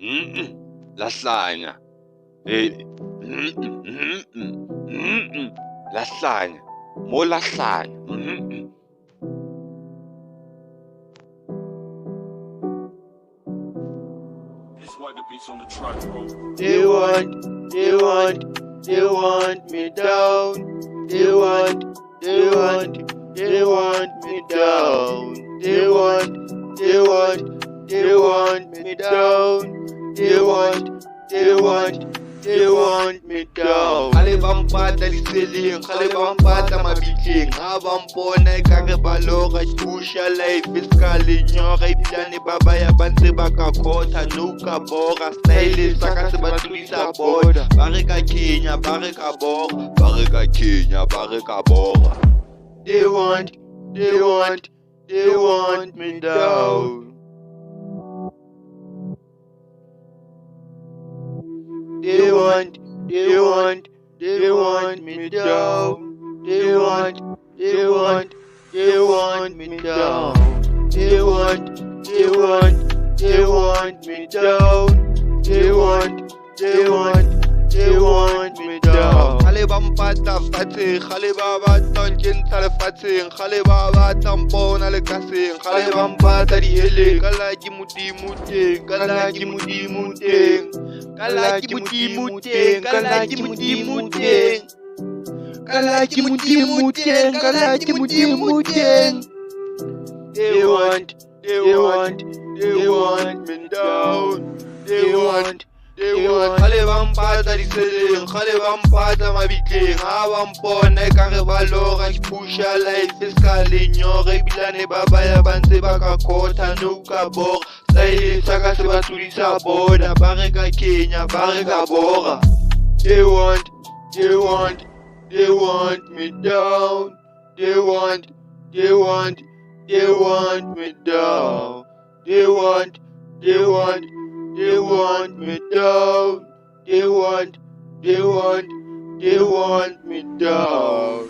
Lasagna. Lasagna. More lasagna. It's why the beats on the track, bro. They want me down. They want me down. They want me down. They want me down. Kale bampata liseling, kale bampata mabitleng. Ha bampona ekare ba lora pusha life iskale nyora ibilane ba baya ba ntse ba ka khotha no ka bora style sa ka se ba tlisa boda. Ba re ka Kenya, ba re ka bora, ba re ka Kenya, ba re ka bora. They want me down. They want me down. They want me down. They want me down. They want me down. Kale bampata fatseng, kale ba batlang ke ntsha lefatsheng, kale ba batlang mpona le kaseng, kale bampata diheleng, kala ke modimo teng, kala ke modimo teng, kala ke modimo teng, kala ke modimo teng, kala ke modimo teng, kala ke modimo teng. They want me down. They want kale bampata diseleng, kale bampata mabitleng. Ha bampona ekare ba lora pusha life iskale nyora ibilane ba baya ba ntse ba ka khotha no ka bora style sa ka se ba tlisa boda. Ba re ka Kenya, ba re ka bora. They want me down. They want me down. They want me down. They want me down.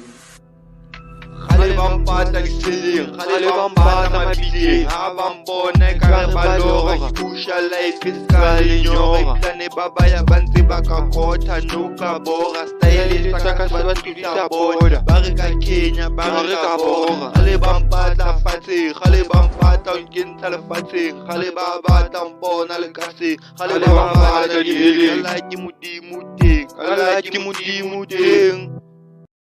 Kale bampata liseling, kale bampata mabitleng. Ha bampona ekare ba lora pusha life iskale nyora ibilane ba baya ba ntse ba ka khotha no ka bora style sa ka se ba tlisa boda. Ba re ka Kenya, ba re ka bora. Kale bampata fatseng, kale bampata ke ntsha lefatsheng, kale ba batla mpona le kaseng, kale ba batla diheleng, kala ke modimo teng, kala ke modimo teng.